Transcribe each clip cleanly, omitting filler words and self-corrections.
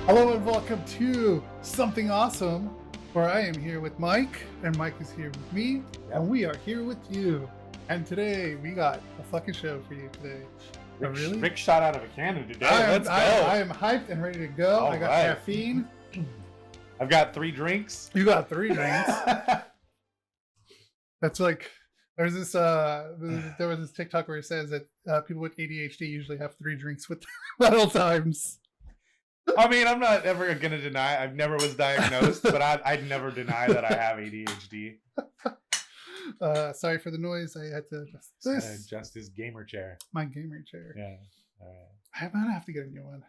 Hello and welcome to Something Awesome, where I am here with Mike, and Mike is here with me, and we are here with you. And today we got a fucking show for you today. Rick shot out of a cannon today. Let's go. I am hyped and ready to go. All I got right. caffeine. I've got 3 drinks. You got 3 drinks. That's like there was this TikTok where it says that people with ADHD usually have 3 drinks at all times. I mean, I'm not ever going to deny. I've never was diagnosed, but I'd never deny that I have ADHD. Sorry for the noise. I had to adjust this. Adjust his gamer chair. My gamer chair. Yeah. I might have to get a new one.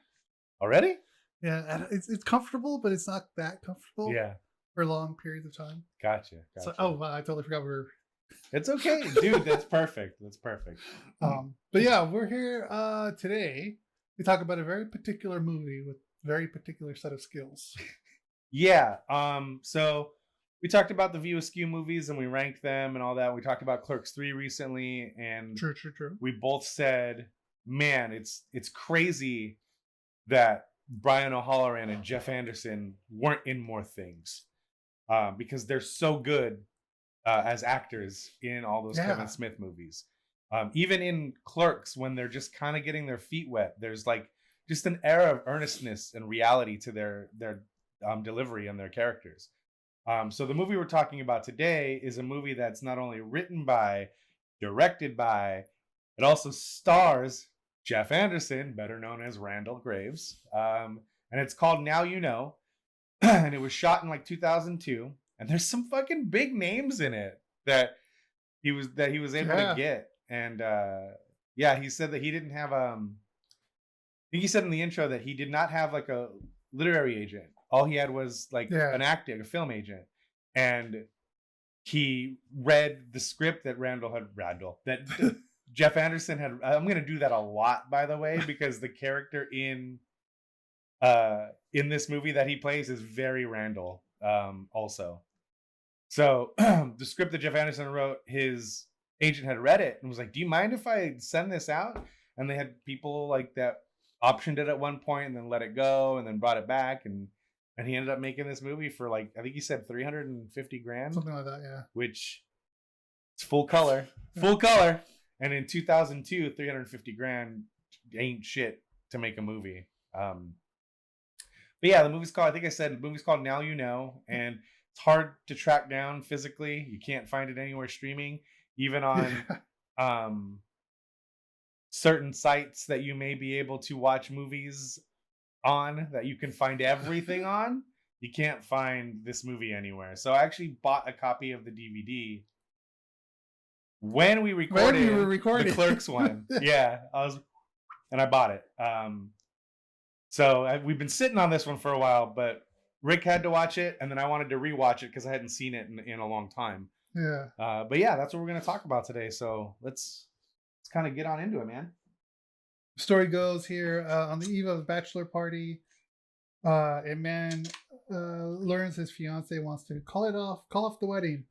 Already? Yeah, it's comfortable, but it's not that comfortable. Yeah. For long periods of time. Gotcha. So, I totally forgot we were. It's okay, dude. That's perfect. But yeah, we're here today to talk about a very particular movie with very particular set of skills. Yeah. So we talked about the View Askew movies and we ranked them and all that. We talked about Clerks 3 recently, and True. we both said, man, it's crazy that Brian O'Halloran and Jeff Anderson weren't in more things, because they're so good as actors in all those Kevin Smith movies. Even in Clerks, when they're just kind of getting their feet wet, there's like just an air of earnestness and reality to their delivery and their characters. So the movie we're talking about today is a movie that's not only written by, directed by, it also stars Jeff Anderson, better known as Randall Graves. And it's called Now You Know. And it was shot in like 2002. And there's some fucking big names in it that he was able to get. And he said that he didn't have I think he said in the intro that he did not have like a literary agent. All he had was like an actor, a film agent. And he read the script that Jeff Anderson had. I'm going to do that a lot, by the way, because the character in this movie that he plays is very Randall also. So the script that Jeff Anderson wrote, his agent had read it and was like, do you mind if I send this out? And they had people like that optioned it at one point and then let it go and then brought it back. And he ended up making this movie for like, I think he said $350,000. Something like that, yeah. Which it's full color. And in 2002, $350,000 ain't shit to make a movie. But yeah, the movie's called Now You Know. And it's hard to track down physically. You can't find it anywhere streaming, even on certain sites that you may be able to watch movies on, that you can find everything on. You can't find this movie anywhere. So I actually bought a copy of the DVD when we recorded the Clerks one. Yeah, I bought it. So we've been sitting on this one for a while, but Rick had to watch it, and then I wanted to rewatch it because I hadn't seen it in a long time. Yeah. But yeah, that's what we're going to talk about today. So let's kind of get on into it, man. The story goes here on the eve of a bachelor party, a man learns his fiance wants to call off the wedding,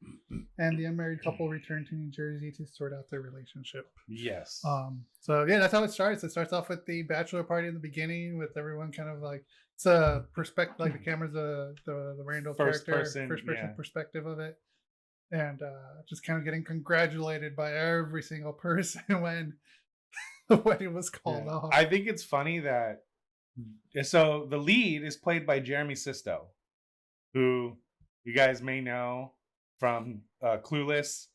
and the unmarried couple return to New Jersey to sort out their relationship. Yes. So yeah, that's how it starts. It starts off with the bachelor party in the beginning, with everyone kind of like, it's a perspective, like the camera's the Randall first character, person perspective of it, and just kind of getting congratulated by every single person when the wedding was called off. I think it's funny that so the lead is played by Jeremy Sisto, who you guys may know from Clueless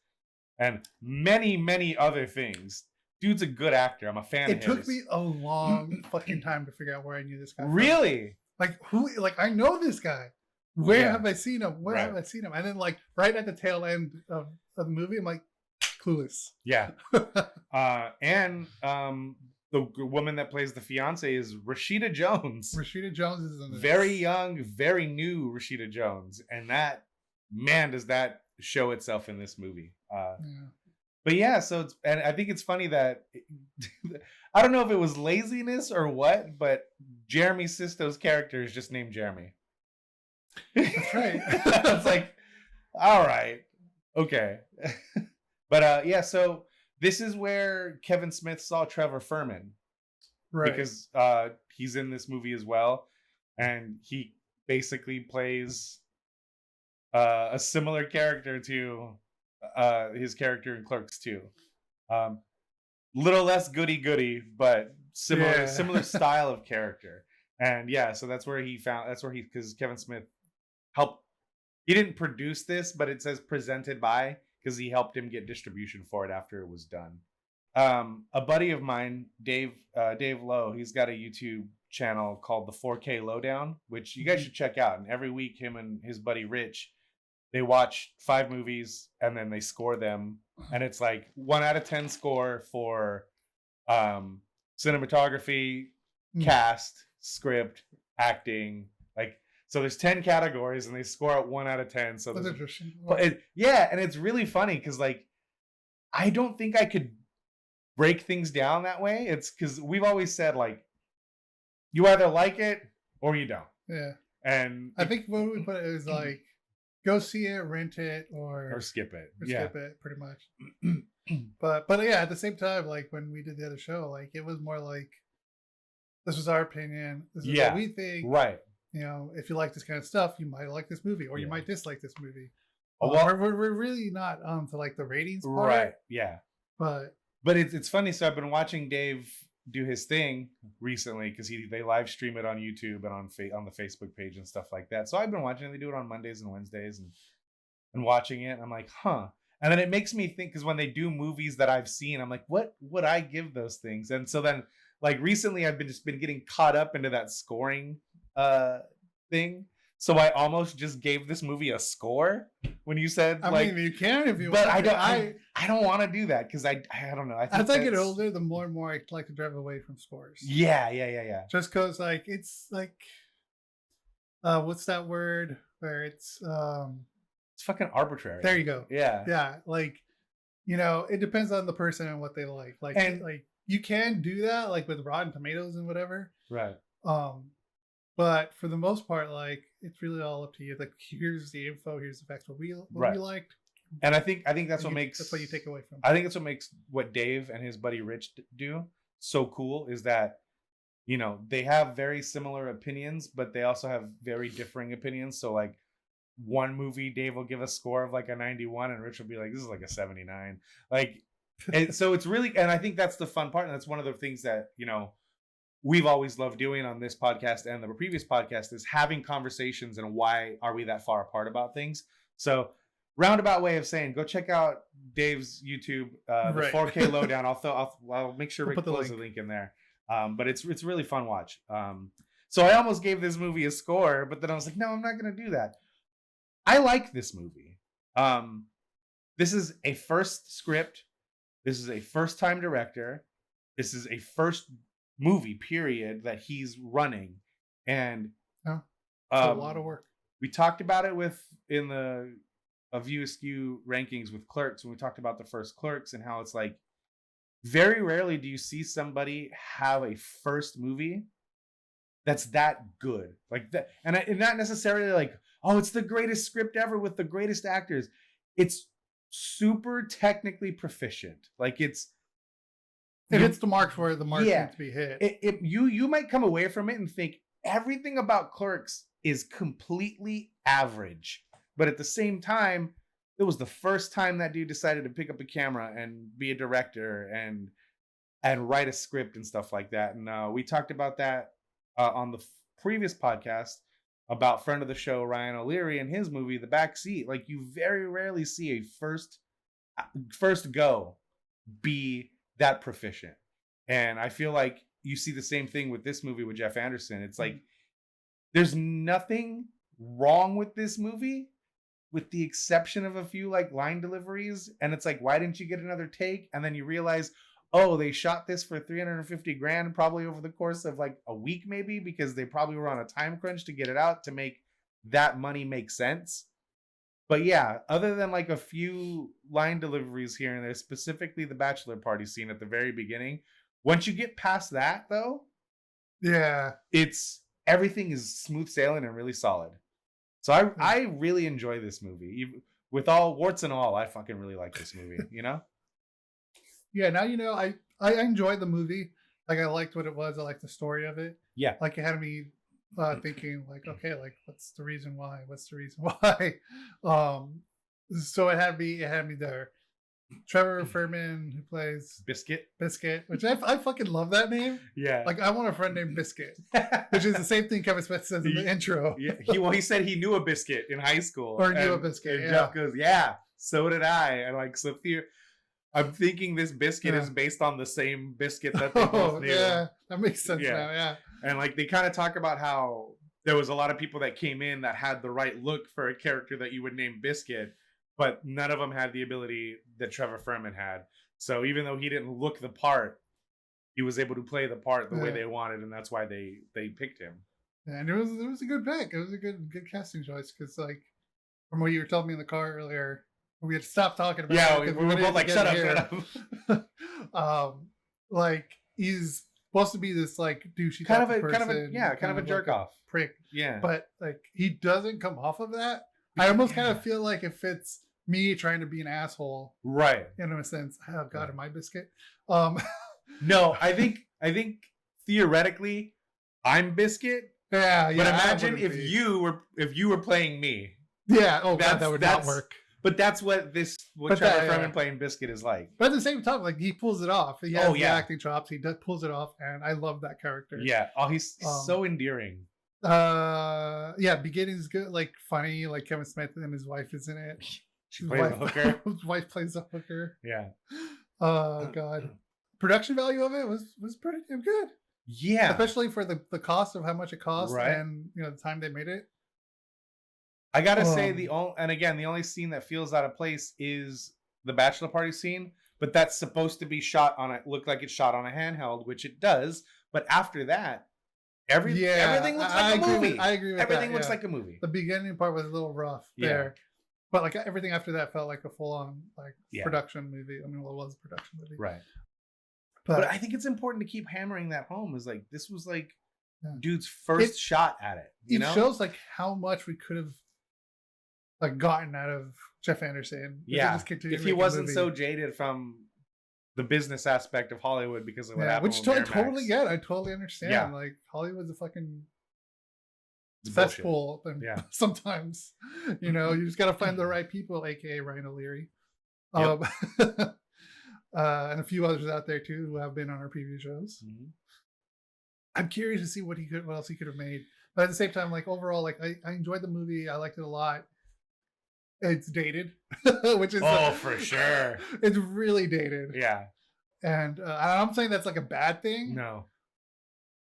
and many, many other things. Dude's a good actor. I'm a fan of his. It took me a long fucking time to figure out where I knew this guy from. Really? Like, who? Like, I know this guy. Where have I seen him? Where have I seen him? And then, like, right at the tail end of the movie, I'm like, Clueless. Yeah. And the woman that plays the fiance is Rashida Jones. Rashida Jones is in this. Very young, very new Rashida Jones. And that, man, does that show itself in this movie. But yeah, and I think it's funny that I don't know if it was laziness or what, but Jeremy Sisto's character is just named Jeremy. That's right. It's like, all right, okay. But yeah, so this is where Kevin Smith saw Trevor Furman, right? Because he's in this movie as well, and he basically plays a similar character to his character in Clerks 2. Little less goody, but similar style of character. And yeah, so that's where because Kevin Smith helped. He didn't produce this, but it says presented by, because he helped him get distribution for it after it was done. A buddy of mine, Dave Lowe, he's got a YouTube channel called the 4K Lowdown, which you guys should check out. And every week, him and his buddy Rich, they watch 5 movies and then they score them. And it's like 1 out of 10 score for cinematography, cast, script, acting. Like, so there's 10 categories and they score at 1 out of 10. So that's interesting. Yeah, and it's really funny because like I don't think I could break things down that way. It's because we've always said like you either like it or you don't. Yeah. And I think when we put it is like go see it, rent it, or skip it. Skip it, pretty much. but yeah, at the same time, like when we did the other show, like it was more like this was our opinion. This is what we think. Right. You know, if you like this kind of stuff, you might like this movie, or you might dislike this movie. Well, we're really not to like the ratings part. Right. Yeah. But it's funny. So I've been watching Dave do his thing recently because they live stream it on YouTube and on the Facebook page and stuff like that. So I've been watching it. They do it on Mondays and Wednesdays and watching it. And I'm like, huh. And then it makes me think, because when they do movies that I've seen, I'm like, what would I give those things? And so then like recently I've been getting caught up into that scoring thing. So I almost just gave this movie a score when you said I mean, you can if you but want. I don't want to do that because I don't know. As I get older, the more and more I like to drive away from scores. Yeah. Just because like it's like what's that word where it's fucking arbitrary. There you go. Yeah. Like, you know, it depends on the person and what they like. Like you can do that like with Rotten Tomatoes and whatever. Right. But for the most part, like it's really all up to you. Like here's the info, here's the facts, what we liked. And I think that's what makes that's what you take away from. I think that's what makes what Dave and his buddy Rich do so cool is that, you know, they have very similar opinions, but they also have very differing opinions. So like one movie, Dave will give a score of like a 91 and Rich will be like, this is like a 79. Like, and so it's really, and I think that's the fun part. And that's one of the things that, you know, we've always loved doing on this podcast and the previous podcast is having conversations and why are we that far apart about things. So roundabout way of saying, go check out Dave's YouTube, the 4K Lowdown. I'll make sure Rick puts the link in there. But it's really fun watch. So I almost gave this movie a score, but then I was like, no, I'm not going to do that. I like this movie. This is a first script. This is a first time director. This is a first movie period that he's running. And it's a lot of work. We talked about it in the View Askew rankings with Clerks when we talked about the first Clerks and how it's like very rarely do you see somebody have a first movie that's that good like that, and not necessarily like, oh, it's the greatest script ever with the greatest actors. It's super technically proficient. Like it hits the marks where the marks need to be hit. You might come away from it and think everything about Clerks is completely average. But at the same time, it was the first time that dude decided to pick up a camera and be a director and write a script and stuff like that. And we talked about that on the previous podcast about friend of the show, Ryan O'Leary, and his movie, The Backseat. Like, you very rarely see a first go be that proficient. And I feel like you see the same thing with this movie with Jeff Anderson. It's like, there's nothing wrong with this movie, with the exception of a few like line deliveries. And it's like, why didn't you get another take? And then you realize, oh, they shot this for $350,000 probably over the course of like a week, maybe, because they probably were on a time crunch to get it out to make that money make sense. But yeah, other than like a few line deliveries here and there, specifically the bachelor party scene at the very beginning, once you get past that though, yeah, everything is smooth sailing and really solid. So I really enjoy this movie. With all warts and all, I fucking really like this movie, you know? Yeah, now you know, I enjoyed the movie. Like, I liked what it was. I liked the story of it. Yeah. Like, it had me thinking like, okay, like what's the reason why? What's the reason why? Um, so it had me there. Trevor Furman, who plays Biscuit. which I fucking love that name. Yeah. Like I want a friend named Biscuit, which is the same thing Kevin Smith says in the intro. Yeah. He said he knew a biscuit in high school. Or knew a biscuit. And Yeah. Jeff goes, yeah, so did I. And like, so I'm thinking this biscuit is based on the same biscuit that they both knew. Yeah, that makes sense now. Yeah. And like they kind of talk about how there was a lot of people that came in that had the right look for a character that you would name Biscuit, but none of them had the ability that Trevor Furman had. So even though he didn't look the part, he was able to play the part the way they wanted, and that's why they picked him. Yeah, and it was a good pick. It was a good casting choice because like from what you were telling me in the car earlier, we had to stop talking about. Yeah, it we were both like, shut up. Like he's supposed to be this like douchey kind of a jerk like off prick. Yeah, but like he doesn't come off of that. I almost kind of feel like it fits me trying to be an asshole, right? In a sense. Oh God, am I Biscuit? No, I think theoretically, I'm Biscuit. Yeah, but imagine if you were playing me. Yeah. Oh God, that would not work. But that's what Trevor Furman playing Biscuit is like. But at the same time, like he pulls it off. He has the acting chops. He pulls it off, and I love that character. Yeah. Oh, he's so endearing. Yeah. Beginning's good. Like funny. Like Kevin Smith and his wife is in it. She plays a hooker. His wife plays a hooker. Yeah. Oh God. Production value of it was pretty damn good. Yeah. Especially for the cost of how much it cost, right. And the time they made it. I gotta say the only scene that feels out of place is the bachelor party scene, but that's supposed to be look like it's shot on a handheld, which it does. But after that, everything looks like a movie. I agree with everything looks like a movie. The beginning part was a little rough there, but like everything after that felt like a full on production movie. I mean, well, it was a production movie, right? But I think it's important to keep hammering that home. Is like this was like dude's first shot at it. It shows like how much we could have like gotten out of Jeff Anderson. If he wasn't so jaded from the business aspect of Hollywood because of what happened. Which I totally get. I totally understand. Yeah. Like Hollywood's a fucking cesspool. Sometimes, you just got to find the right people, aka Ryan O'Leary, and a few others out there too who have been on our previous shows. Mm-hmm. I'm curious to see what else he could have made. But at the same time, like overall, like I enjoyed the movie. I liked it a lot. It's dated, which is for sure. It's really dated. Yeah, and I'm saying that's like a bad thing. No,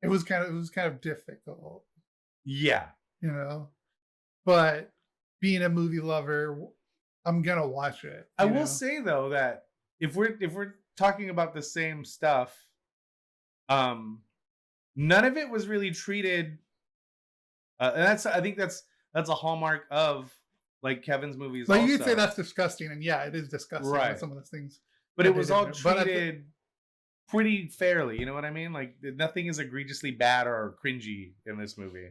it was kind of difficult. Yeah, but being a movie lover, I'm gonna watch it. I will say though that if we're talking about the same stuff, none of it was really treated. And I think that's a hallmark of. Like Kevin's movies. But you could say that's disgusting, and it is disgusting. Right. Some of those things, but it was all treated pretty fairly. You know what I mean? Like nothing is egregiously bad or cringy in this movie.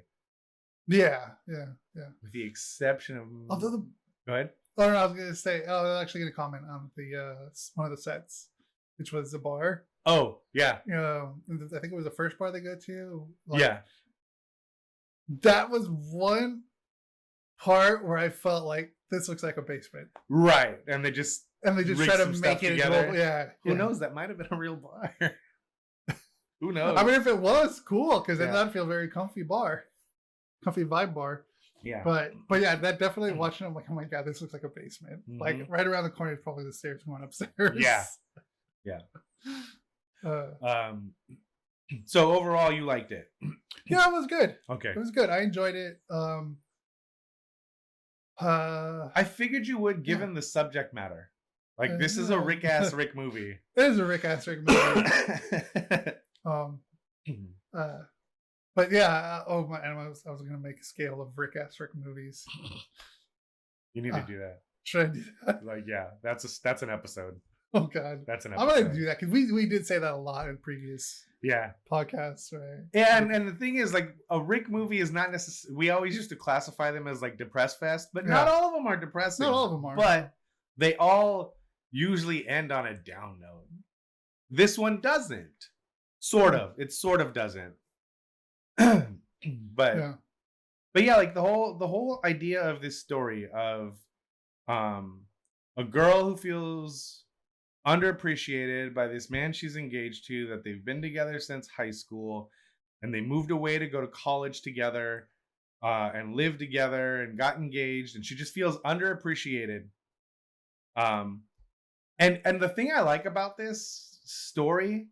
Yeah. With the exception of. Go ahead. Oh no, I was gonna say. I was actually gonna comment on the one of the sets, which was the bar. Oh yeah. I think it was the first bar they go to. That was one part where I felt like this looks like a basement, right? And they just try to make it together. Who knows? That might have been a real bar. Who knows? I mean, if it was, cool, because then that'd feel a very comfy vibe bar. Yeah. But yeah, that definitely watching. I'm like, oh my God, this looks like a basement. Mm-hmm. Like right around the corner is probably the stairs going upstairs. Yeah. So overall, you liked it? Yeah, it was good. Okay, it was good. I enjoyed it. I figured you would, given the subject matter. Like this is a Rick movie. It is a Rick Rick movie. But yeah. I was gonna make a scale of Rick Rick movies. You need to do that. Should I do that? Like, that's an episode. Oh God, that's an episode. I'm gonna do that because we did say that a lot in previous podcasts, right? Yeah, and the thing is, like, a Rick movie is not necessarily. We always used to classify them as like depress fest, but not all of them are depressing. Not all of them are, but they all usually end on a down note. This one doesn't. Sort of. It sort of doesn't. but Yeah. but yeah, like the whole idea of this story of a girl who feels underappreciated by this man she's engaged to, that they've been together since high school, and they moved away to go to college together, and live together and got engaged, and she just feels underappreciated. um and the thing I like about this story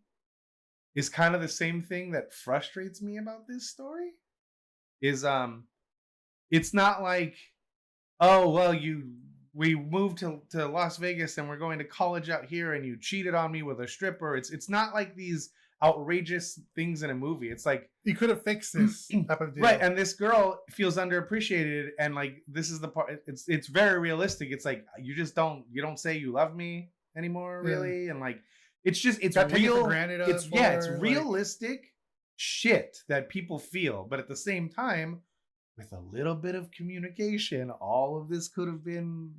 is kind of the same thing that frustrates me about this story is it's not like, oh well, we moved to Las Vegas and we're going to college out here and you cheated on me with a stripper. It's not like these outrageous things in a movie. It's like, You could have fixed this type of deal. right, and this girl feels underappreciated, and like this is the part, it's very realistic. It's like you don't say you love me anymore, really. And like it's Got taken for real, granted it's for it's her, like- realistic shit that people feel, but at the same time, with a little bit of communication, all of this could have been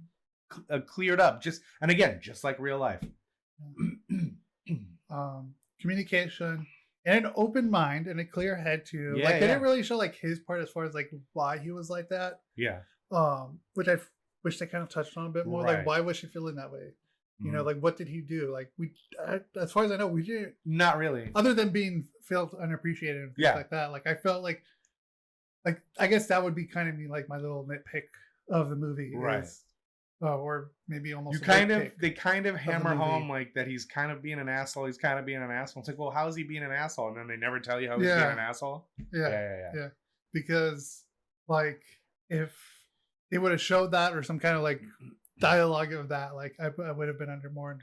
cleared up. And again, just like real life. Communication and an open mind and a clear head too. Yeah, Like they yeah. didn't really show like his part as far as like why he was like that. Yeah. Which I wish they kind of touched on a bit more. Right. Like why was she feeling that way? You know, Mhm. like what did he do? Like as far as I know, we didn't. Not really. Other than being felt unappreciated and things Yeah. like that. Like I felt like I guess that would be kind of me like my little nitpick of the movie. Right. Is, or maybe almost They kind of hammer movie. home like that he's kind of being an asshole. He's kind of being an asshole. It's like, well, how is he being an asshole? And then they never tell you how he's being Yeah. an asshole. Yeah. Because like if they would have showed that or some kind of like dialogue of that, like I would have been under more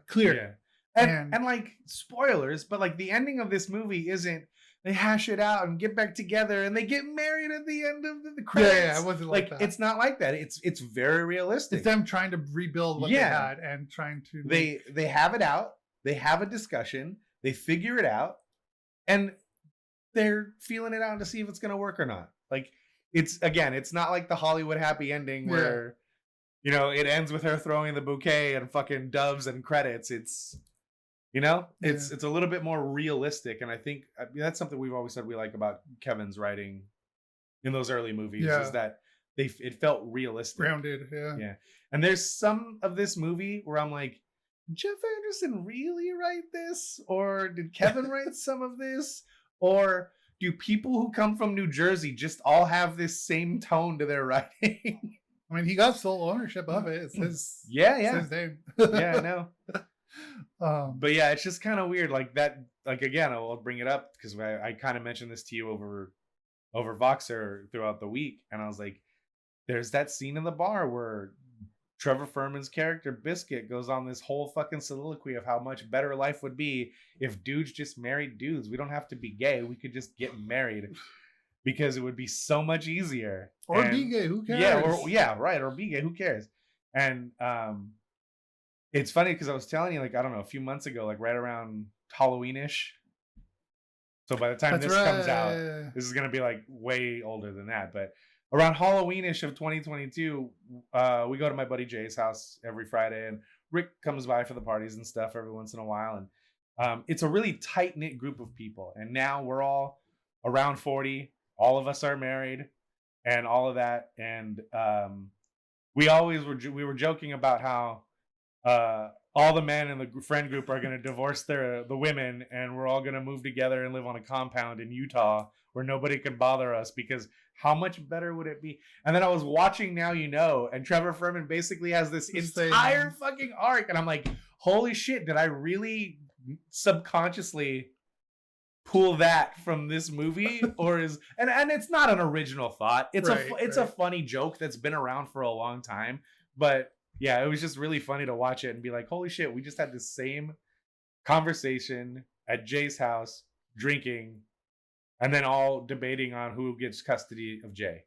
clear. Yeah. And like spoilers, but like the ending of this movie isn't they hash it out and get back together and they get married at the end of the credits. Yeah, it wasn't like that. It's not like that. It's very realistic. It's them trying to rebuild what they had and trying to they have it out, they have a discussion, they figure it out, and they're feeling it out to see if it's gonna work or not. Like it's not like the Hollywood happy ending where it ends with her throwing the bouquet and fucking doves and credits. It's it's a little bit more realistic, and I think that's something we've always said we like about Kevin's writing in those early movies is that it felt realistic, grounded. Yeah. And there's some of this movie where I'm like, Jeff Anderson really write this, or did Kevin write some of this, or do people who come from New Jersey just all have this same tone to their writing? I mean, he got sole ownership of it. It's his yeah it's his name. yeah, I know. But Yeah, it's just kind of weird. Like that. Like again, I'll bring it up because I kind of mentioned this to you over Voxer throughout the week, and I was like, "There's that scene in the bar where Trevor Furman's character Biscuit goes on this whole fucking soliloquy of how much better life would be if dudes just married dudes. We don't have to be gay. We could just get married because it would be so much easier. Or be gay. Who cares? Or be gay. Who cares? And it's funny because I was telling you, like, I don't know, a few months ago, like right around Halloween-ish. So by the time this comes out, this is going to be like way older than that. But around Halloween-ish of 2022, we go to my buddy Jay's house every Friday, and Rick comes by for the parties and stuff every once in a while. And it's a really tight-knit group of people. And now we're all around 40. All of us are married and all of that. And we were joking about how all the men in the friend group are going to divorce the women, and we're all going to move together and live on a compound in Utah where nobody can bother us, because how much better would it be? And then I was watching Now You Know, and Trevor Furman basically has this entire fucking arc, and I'm like, holy shit, did I really subconsciously pull that from this movie? Or and it's not an original thought. It's a funny joke that's been around for a long time, but yeah, it was just really funny to watch it and be like, holy shit, we just had the same conversation at Jay's house, drinking, and then all debating on who gets custody of Jay.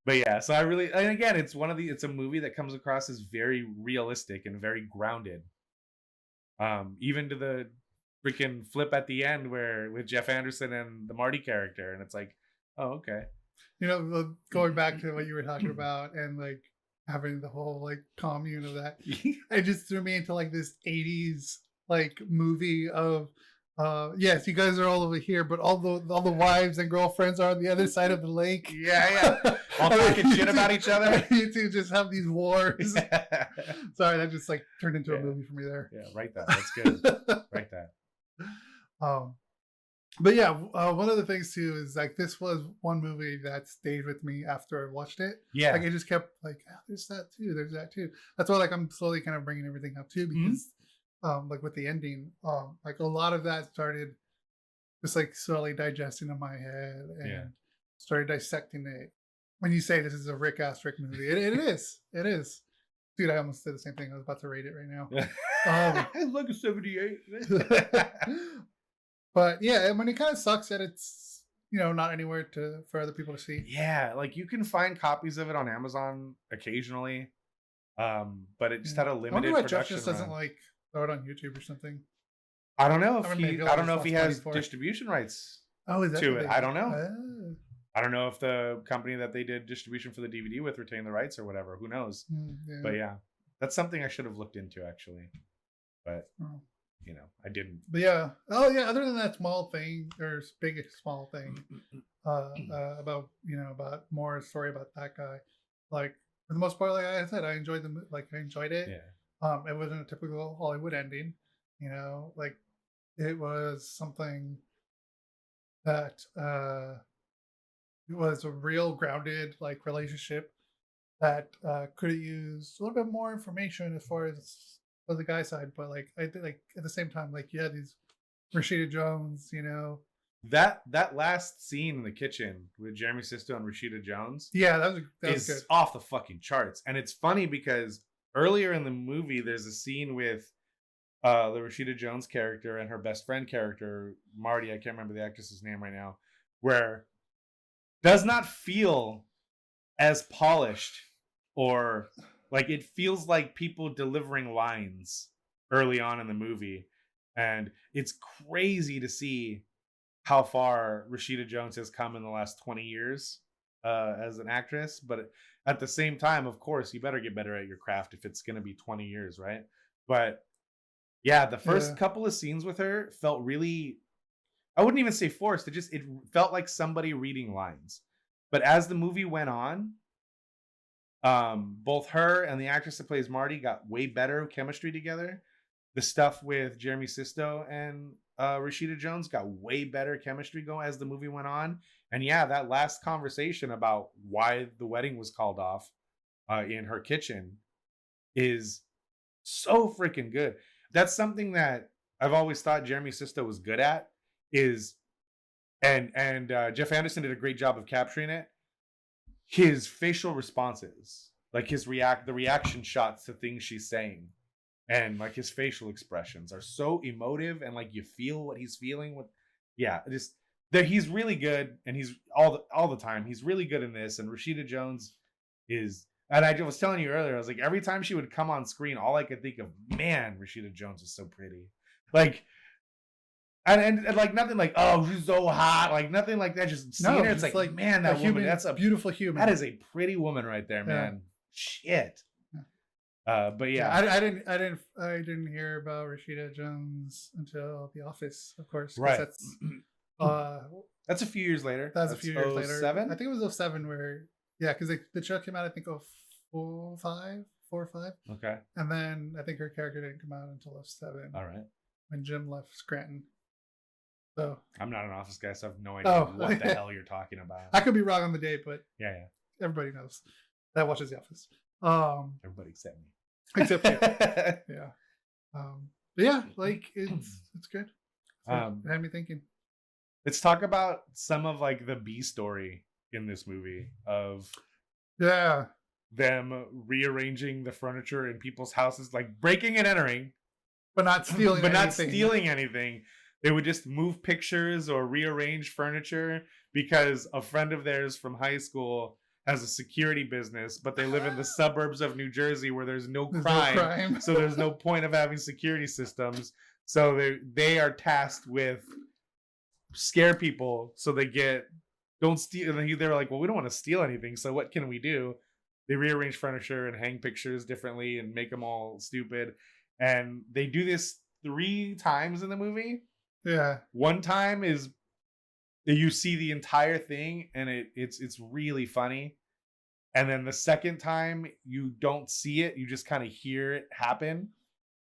But yeah, so and again, it's a movie that comes across as very realistic and very grounded. Even to the freaking flip at the end with Jeff Anderson and the Marty character, and it's like, oh, okay. Going back to what you were talking about and like having the whole like commune of that, it just threw me into like this 80s like movie of yes, you guys are all over here, but all the wives and girlfriends are on the other side of the lake. Yeah. All talking shit about each other. You two just have these wars. Yeah. Sorry, that just like turned into a movie for me there. Yeah, write that. That's good. Write that. But yeah, one of the things too is like this was one movie that stayed with me after I watched it. Yeah. Like it just kept like, there's that too, there's that too. That's why like I'm slowly kind of bringing everything up too, because like with the ending, like a lot of that started just like slowly digesting in my head and started dissecting it. When you say this is a Rick Asterisk movie, it is. It is. Dude, I almost did the same thing. I was about to rate it right now. It's like a 78. But yeah, I mean, it kind of sucks that it's, you know, not anywhere for other people to see. Yeah, like you can find copies of it on Amazon occasionally, but it just had a limited I wonder why production Jeff just doesn't run. like throw it on YouTube or something. I don't know if I mean, he. maybe I don't he'll know if he just has watch money for it. distribution rights Oh, is that to what it. they I do? don't know. Oh. I don't know if the company that they did distribution for the DVD with retained the rights or whatever. Who knows? Yeah. But yeah, that's something I should have looked into actually. But Oh. you know, I didn't. But yeah, oh yeah. Other than that small thing or big small thing, about about more story about that guy. Like for the most part, like I said, I enjoyed I enjoyed it. Yeah. It wasn't a typical Hollywood ending. You know, like it was something that it was a real grounded like relationship that could have used a little bit more information as far as the guy's side, but like I think like at the same time, like you had these Rashida Jones, you know. That last scene in the kitchen with Jeremy Sisto and Rashida Jones, Yeah, that was is good. off the fucking charts. And it's funny because earlier in the movie, there's a scene with the Rashida Jones character and her best friend character, Marty, I can't remember the actress's name right now, where does not feel as polished or like it feels like people delivering lines early on in the movie. And it's crazy to see how far Rashida Jones has come in the last 20 years as an actress. But at the same time, of course, you better get better at your craft if it's going to be 20 years, right? But yeah, the first couple of scenes with her felt really, I wouldn't even say forced. It felt like somebody reading lines. But as the movie went on, both her and the actress that plays Marty got way better chemistry together. The stuff with Jeremy Sisto and Rashida Jones got way better chemistry going as the movie went on. And yeah, that last conversation about why the wedding was called off in her kitchen is so freaking good. That's something that I've always thought Jeremy Sisto was good at is, and Jeff Anderson did a great job of capturing it. His facial responses, like the reaction shots to things she's saying, and like his facial expressions are so emotive, and like you feel what he's feeling with. Yeah, just that he's really good, and he's all the time. He's really good in this, and Rashida Jones is. And I was telling you earlier, I was like, every time she would come on screen, all I could think of, man, Rashida Jones is so pretty. Like, and like nothing like, oh, she's so hot, like nothing like that. Just seeing her, it's like, man, that woman, that's a beautiful human. That is a pretty woman right there, man. Shit. But yeah, I didn't hear about Rashida Jones until The Office, of course. Right. That's a few years later. That's a few years later. 07? I think it was 07 where, yeah, because the show came out, I think, 4 or 5. Okay. And then I think her character didn't come out until 07. All right. When Jim left Scranton. So I'm not an Office guy, so I have no idea what the hell you're talking about. I could be wrong on the date, but yeah, everybody knows that watches The Office. Everybody except me. Except you. Yeah. But yeah, like it's good. It had me thinking. Let's talk about some of like the B story in this movie of them rearranging the furniture in people's houses, like breaking and entering, but not stealing anything. They would just move pictures or rearrange furniture because a friend of theirs from high school has a security business, but they live in the suburbs of New Jersey where there's no crime. So there's no point of having security systems. So they are tasked with scare people so they don't steal. And they're like, well, we don't want to steal anything. So what can we do? They rearrange furniture and hang pictures differently and make them all stupid. And they do this 3 times in the movie. Yeah. One time is you see the entire thing and it's really funny. And then the second time you don't see it, you just kind of hear it happen.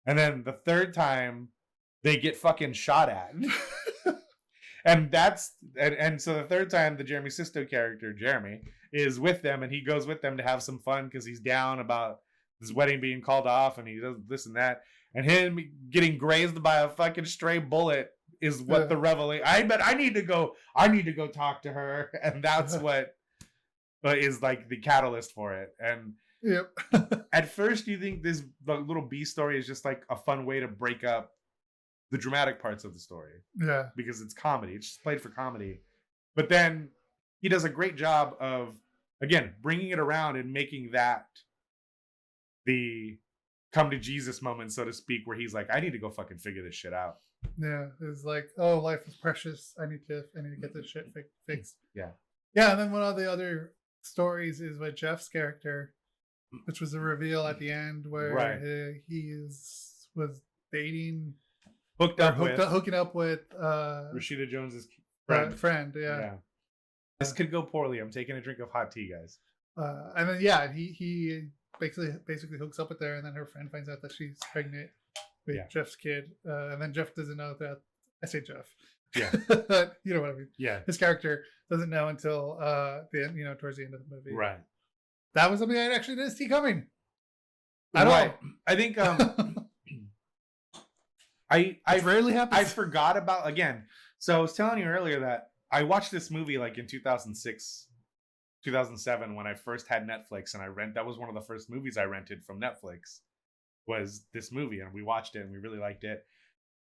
And then the third time they get fucking shot at. And so the third time the Jeremy Sisto character, Jeremy, is with them and he goes with them to have some fun because he's down about his wedding being called off and he does this and that. And him getting grazed by a fucking stray bullet is what the revelation. I need to go talk to her. And that's what is like the catalyst for it. And yep. At first you think the little B story is just like a fun way to break up the dramatic parts of the story. Yeah. Because it's comedy. It's just played for comedy. But then he does a great job of, again, bringing it around and making that the come to Jesus moment, so to speak, where he's like, I need to go fucking figure this shit out. Yeah. It's like, oh, life is precious. I need to get this shit fixed. Yeah. Yeah. And then one of the other stories is with Jeff's character, which was a reveal at the end where he was dating, hooking up with Rashida Jones's friend. Yeah. This could go poorly. I'm taking a drink of hot tea, guys. And then he basically hooks up with her, and then her friend finds out that she's pregnant with Jeff's kid, and then Jeff doesn't know that. I say Jeff. Yeah. You know what I mean. Yeah. His character doesn't know until the end, towards the end of the movie. Right. That was something I actually didn't see coming. At all. I think I rarely happens. I forgot about, again. So I was telling you earlier that I watched this movie like in 2006, 2007 when I first had Netflix, and that was one of the first movies I rented from Netflix was this movie, and we watched it and we really liked it.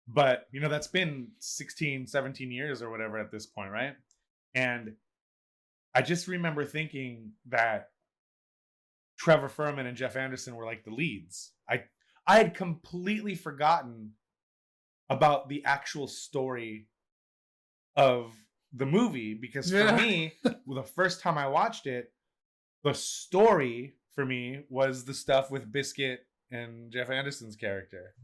But, that's been 16, 17 years or whatever at this point, right? And I just remember thinking that Trevor Furman and Jeff Anderson were like the leads. I had completely forgotten about the actual story of the movie because for me, the first time I watched it, the story for me was the stuff with Biscuit and Jeff Anderson's character.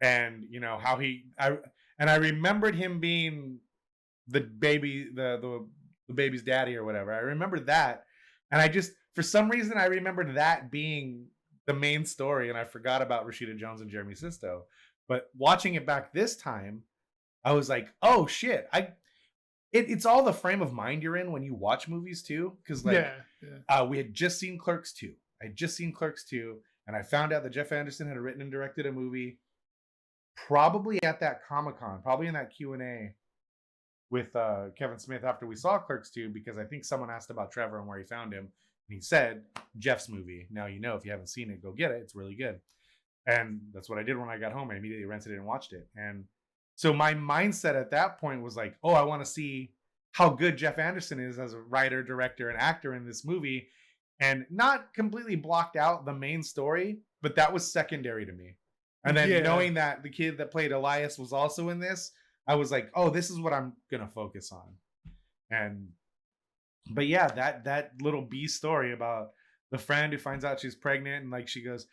And how I remembered him being the baby, the baby's daddy or whatever. I remember that, and I just for some reason I remembered that being the main story, and I forgot about Rashida Jones and Jeremy Sisto. But watching it back this time, I was like, oh shit! It's all the frame of mind you're in when you watch movies too, because we had just seen Clerks 2. I had just seen Clerks 2, and I found out that Jeff Anderson had written and directed a movie. Probably at that Comic-Con, probably in that Q&A with Kevin Smith after we saw Clerks 2, because I think someone asked about Trevor and where he found him. And he said, Jeff's movie. Now, if you haven't seen it, go get it. It's really good. And that's what I did when I got home. I immediately rented it and watched it. And so my mindset at that point was like, oh, I want to see how good Jeff Anderson is as a writer, director, and actor in this movie. And not completely blocked out the main story, but that was secondary to me. And then knowing that the kid that played Elias was also in this, I was like, oh, this is what I'm going to focus on. But yeah, that little B story about the friend who finds out she's pregnant and she goes,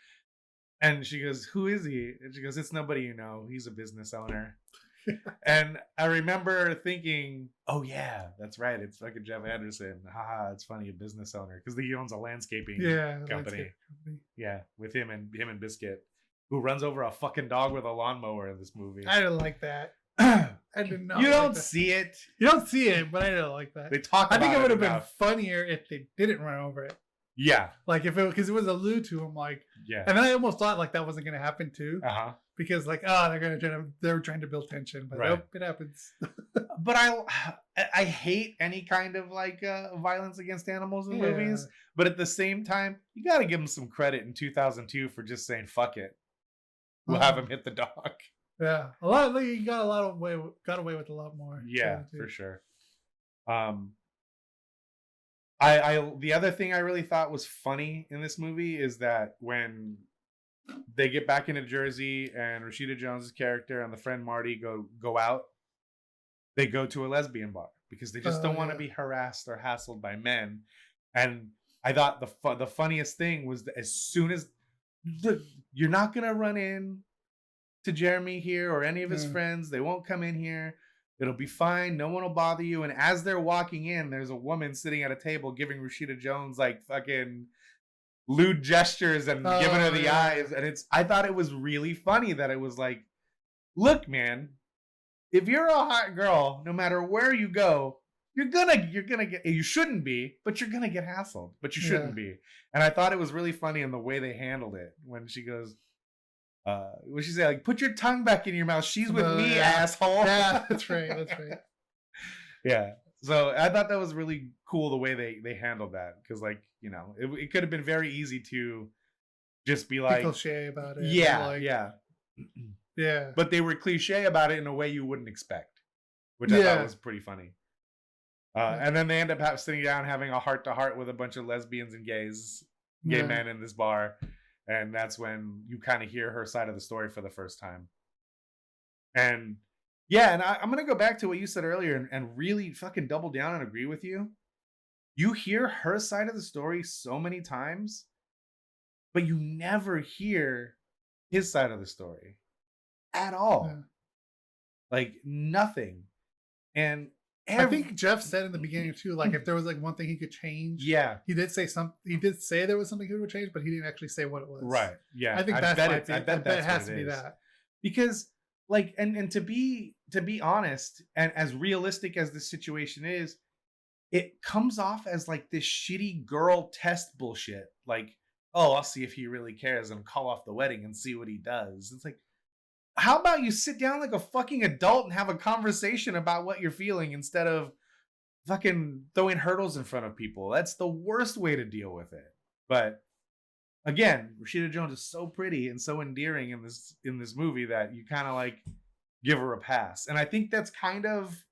who is he? And she goes, it's nobody you know. He's a business owner. And I remember thinking, oh yeah, that's right. It's fucking Jeff Anderson. Haha, it's funny, a business owner. Because he owns a landscaping company. Yeah, with him and Biscuit, who runs over a fucking dog with a lawnmower in this movie. I didn't like that. I did not. You don't see it. You don't see it, but I didn't like that. They talk about it. I think it would have been funnier if they didn't run over it. Yeah. Because it was allude to him, yeah. And then I almost thought that wasn't going to happen too. Uh-huh. Because they're trying to build tension, but nope, it happens. But I hate any kind of violence against animals in movies. But at the same time, you got to give them some credit in 2002 for just saying fuck it. We'll have him hit the dog. Yeah, you got away with a lot more. Yeah, for sure. The other thing I really thought was funny in this movie is that when they get back into Jersey and Rashida Jones's character and the friend Marty go out, they go to a lesbian bar because they just don't want to be harassed or hassled by men. And I thought the funniest thing was that as soon as you're not gonna run in to Jeremy here or any of his friends. They won't come in here. It'll be fine. No one will bother you. And as they're walking in, there's a woman sitting at a table giving Rashida Jones like fucking lewd gestures and giving her the eyes. And I thought it was really funny that it was like, look, man, if you're a hot girl, no matter where you go, you're gonna get, you shouldn't be, but you're gonna get hassled, but you shouldn't be. And I thought it was really funny in the way they handled it when she goes, what she say, like, put your tongue back in your mouth. She's with me, asshole. Yeah, that's right. That's right. Yeah. So I thought that was really cool the way they handled that. Because, like, you know, it could have been very easy to just be like, cliche about it. Yeah, like, yeah. Yeah. But they were cliche about it in a way you wouldn't expect, which I thought was pretty funny. And then they end up sitting down having a heart-to-heart with a bunch of lesbians and gay men in this bar. And that's when you kind of hear her side of the story for the first time. And yeah, and I'm going to go back to what you said earlier and really fucking double down and agree with you. You hear her side of the story so many times, but you never hear his side of the story at all. Yeah. Like nothing. And I think Jeff said in the beginning too, like if there was like one thing he could change. Yeah. He did say there was something he would change, but he didn't actually say what it was. Right. Yeah. I think I bet it has to be that. Because like and to be honest, and as realistic as this situation is, it comes off as like this shitty girl test bullshit. Like, oh, I'll see if he really cares and call off the wedding and see what he does. It's like, how about you sit down like a fucking adult and have a conversation about what you're feeling instead of fucking throwing hurdles in front of people? That's the worst way to deal with it. But again, Rashida Jones is so pretty and so endearing in this movie that you kind of like give her a pass. And I think that's kind of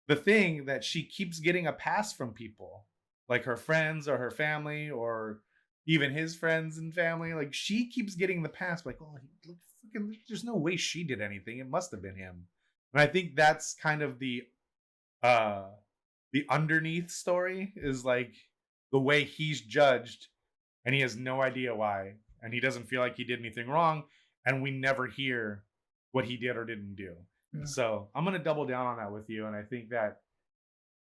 the thing, that she keeps getting a pass from people, like her friends or her family or even his friends and family. Like she keeps getting the pass, like, oh, look, fucking, there's no way she did anything. It must have been him. And I think that's kind of the underneath story, is like the way he's judged and he has no idea why. And he doesn't feel like he did anything wrong. And we never hear what he did or didn't do. Yeah. So I'm going to double down on that with you. And I think that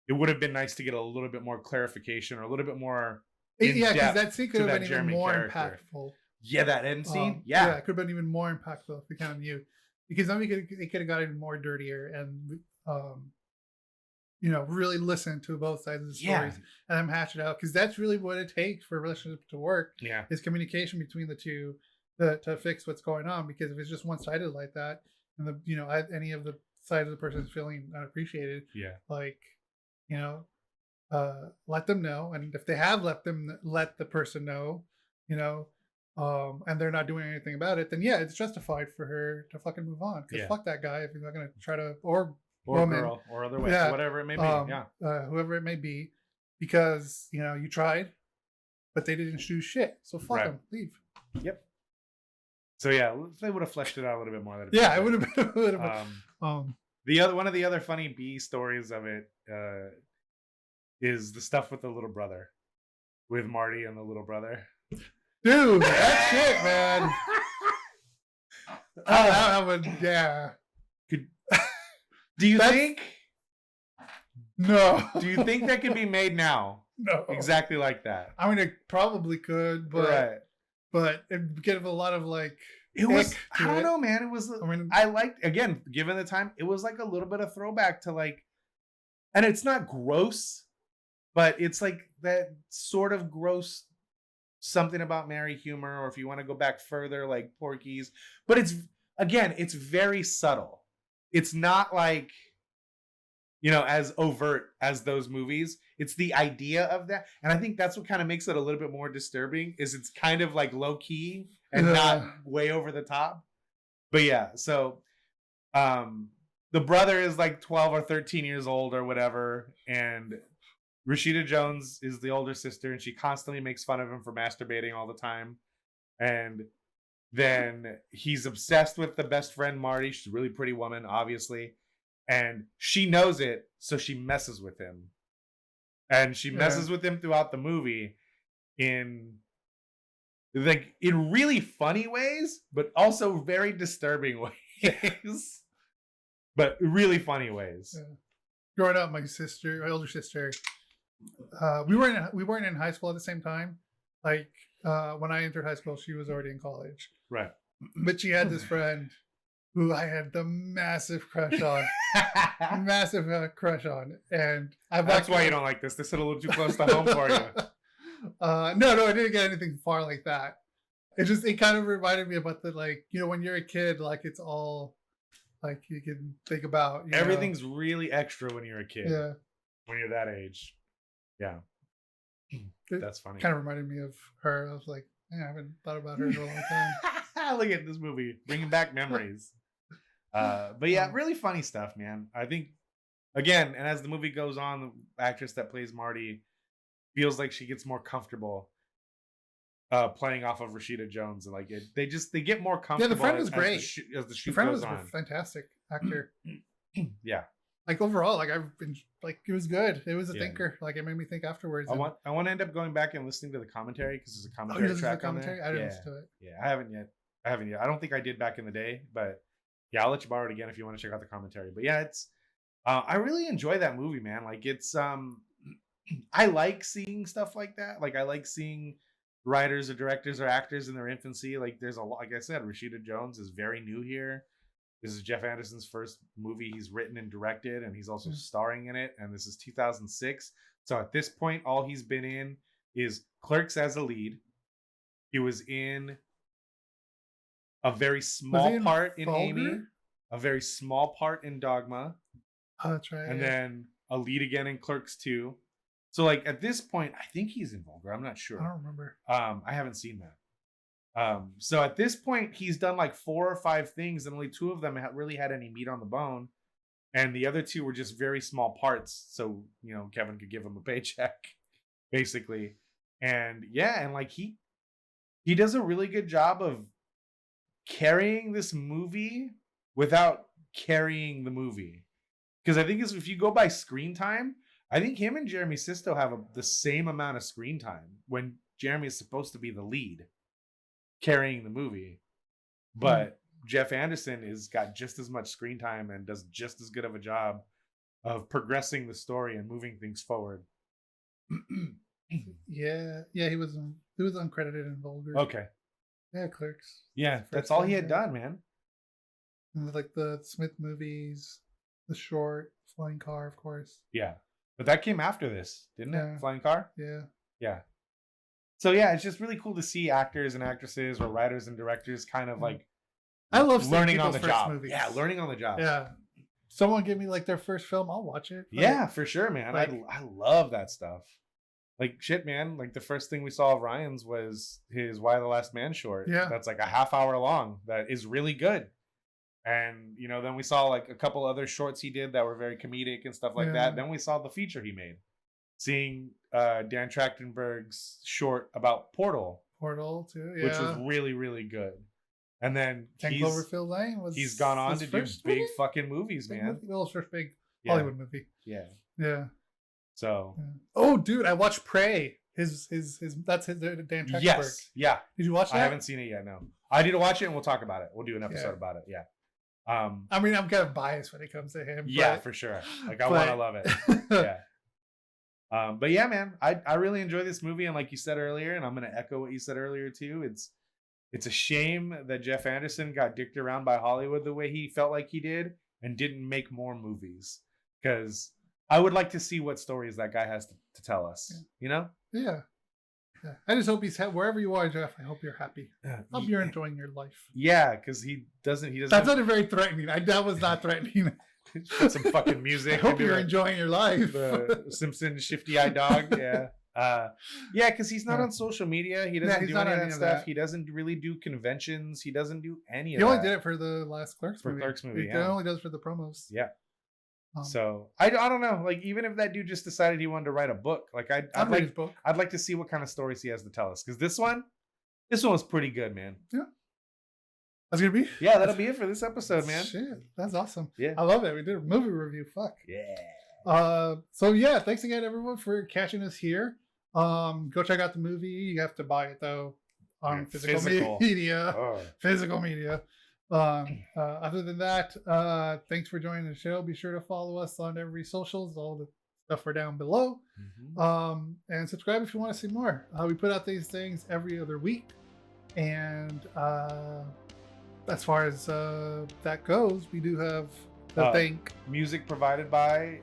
it would have been nice to get a little bit more clarification or a little bit more yeah, because that scene could have been even more impactful. Yeah, that end scene. Yeah, it could have been even more impactful if we kind of knew, because then it could have got even more dirtier and you know, really listen to both sides of the stories and then hash it out, because that's really what it takes for a relationship to work. Yeah, is communication between the two to fix what's going on. Because if it's just one sided like that, and any of the side of the person is feeling unappreciated, like, you know, let them know. And if they have let the person know, you know, and they're not doing anything about it, then it's justified for her to fucking move on. Because fuck that guy if he's not going to try to, or woman, girl, or other way, whatever it may be, whoever it may be, because you know you tried, but they didn't do shit. So fuck them, leave. Yep. So if they would have fleshed it out a little bit more. It would have been a little bit. One of the other funny B stories of it is the stuff with the little brother, with Marty and the little brother. Dude, that shit, man. That would, do you think? No. Do you think that could be made now? No. Exactly like that. I mean, it probably could, but it'd give a lot of like. It was. I don't know, man. It was. I liked, again, given the time, it was like a little bit of throwback to like, and it's not gross, but it's like that sort of gross something about Mary humor, or if you want to go back further, like Porky's. But it's very subtle. It's not like, you know, as overt as those movies. It's the idea of that. And I think that's what kind of makes it a little bit more disturbing, is it's kind of like low key and not way over the top. But so the brother is like 12 or 13 years old or whatever. And Rashida Jones is the older sister, and she constantly makes fun of him for masturbating all the time. And then he's obsessed with the best friend, Marty. She's a really pretty woman, obviously. And she knows it, so she messes with him. And she messes with him throughout the movie in like in really funny ways, but also very disturbing ways. But really funny ways. Yeah. Growing up, my older sister, we weren't in high school at the same time. Like when I entered high school, she was already in college. Right. But she had this friend who I had the massive crush on, massive crush on, and that's why you don't like this. This hit a little too close to home for you. No, I didn't get anything far like that. It kind of reminded me about the, like, you know, when you're a kid, like it's all like you can think about. Everything's really extra when you're a kid. Yeah. When you're that age. Yeah. That's funny. Kind of reminded me of her. I was like, I haven't thought about her in a long time. Look at this movie, bringing back memories. But yeah, really funny stuff, man. I think, again, and as the movie goes on, the actress that plays Marty feels like she gets more comfortable playing off of Rashida Jones, and like they get more comfortable. Yeah, the friend was great. As the shoot the friend goes was on. a fantastic actor. Yeah, like overall, like I've been like it was good. It was a thinker. Like it made me think afterwards. I want to end up going back and listening to the commentary because there's a commentary track on there. I didn't listen to it. Yeah, I haven't yet. I don't think I did back in the day, but yeah, I'll let you borrow it again if you want to check out the commentary. But yeah, it's I really enjoy that movie, man. Like it's I like seeing stuff like that. Like I like seeing writers or directors or actors in their infancy. Like there's a lot, like I said, Rashida Jones is very new here. This is Jeff Anderson's first movie he's written and directed, and he's also starring in it. And this is 2006. So at this point, all he's been in is Clerks as a lead. He was in a very small part in Amy, a very small part in Dogma. Oh, that's right. And then a lead again in Clerks 2. So like at this point, I think he's in Vulgar. I'm not sure. I don't remember. I haven't seen that. So at this point, he's done like 4 or 5 things, and only 2 of them really had any meat on the bone, and the other 2 were just very small parts. So Kevin could give him a paycheck, basically. And yeah, and like he does a really good job of carrying this movie without carrying the movie. Because I think if you go by screen time, I think him and Jeremy Sisto have the same amount of screen time when Jeremy is supposed to be the lead carrying the movie. But Jeff Anderson has got just as much screen time and does just as good of a job of progressing the story and moving things forward. Yeah, he was uncredited in Vulgar. Okay. Yeah, Clerks. Yeah, that's all he had done, man. And like the Smith movies, The Short, Flying Car, of course. Yeah. But that came after this, didn't it? Flying Car? Yeah. Yeah. So yeah, it's just really cool to see actors and actresses or writers and directors kind of like I love learning on the job. Movies. Yeah, learning on the job. Yeah. Someone give me like their first film, I'll watch it. Yeah, for sure, man. Like, I love that stuff. Like shit, man. Like the first thing we saw of Ryan's was his Why the Last Man short. Yeah. That's like a half hour long. That is really good. And then we saw like a couple other shorts he did that were very comedic and stuff like that. Then we saw the feature he made. Seeing Dan Trachtenberg's short about Portal too, yeah. Which was really, really good. And then 10 Cloverfield Lane he's gone on to do big fucking movies, man. Well, first big Hollywood movie. Yeah. Yeah. So. Yeah. Oh, dude, I watched Prey. That's his Dan Trachtenberg. Yes. Yeah. Did you watch that? I haven't seen it yet. No. I need to watch it, and we'll talk about it. We'll do an episode about it. Yeah. I mean, I'm kind of biased when it comes to him. Yeah, for sure. Like I want to love it. Yeah. But yeah, man, I really enjoy this movie, and like you said earlier, and I'm gonna echo what you said earlier too. It's a shame that Jeff Anderson got dicked around by Hollywood the way he felt like he did, and didn't make more movies. Because I would like to see what stories that guy has to tell us. Yeah. Yeah. I just hope he's wherever you are, Jeff. I hope you're happy. I hope you're enjoying your life. Yeah, because he doesn't. That's not very threatening. That was not threatening. Put some fucking music. I hope you're enjoying your life. The Simpson shifty-eyed dog. Yeah. Yeah, because he's not on social media. He doesn't do any of that stuff. He doesn't really do conventions. He doesn't do any of that. He only did it for the last Clerks movie. He only does it for the promos. Yeah. So I don't know. Like even if that dude just decided he wanted to write a book, like I'd like his book. I'd like to see what kind of stories he has to tell us. Because this one was pretty good, man. Yeah. That's gonna be. Yeah, that'll be it for this episode, man. Shit, that's awesome. Yeah, I love it. We did a movie review. Fuck. Yeah. So yeah, thanks again, everyone, for catching us here. Go check out the movie. You have to buy it though. on physical Physical. media. Oh. Physical media. Other than that, thanks for joining the show. Be sure to follow us on every socials. All the stuff are down below. And subscribe if you want to see more. We put out these things every other week. And as far as that goes, we do have the thank. Music provided by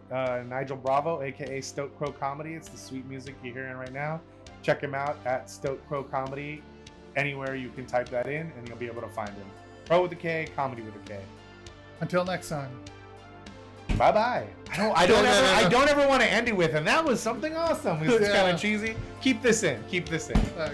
Nigel Bravo, aka Stoat Krow Komedy. It's the sweet music you're hearing right now. Check him out at Stoat Krow Komedy. Anywhere you can type that in, and you'll be able to find him. Pro with a K, comedy with a K. Until next time. Bye bye. I don't ever want to end it with, and that was something awesome. It's kind of cheesy. Keep this in. Okay.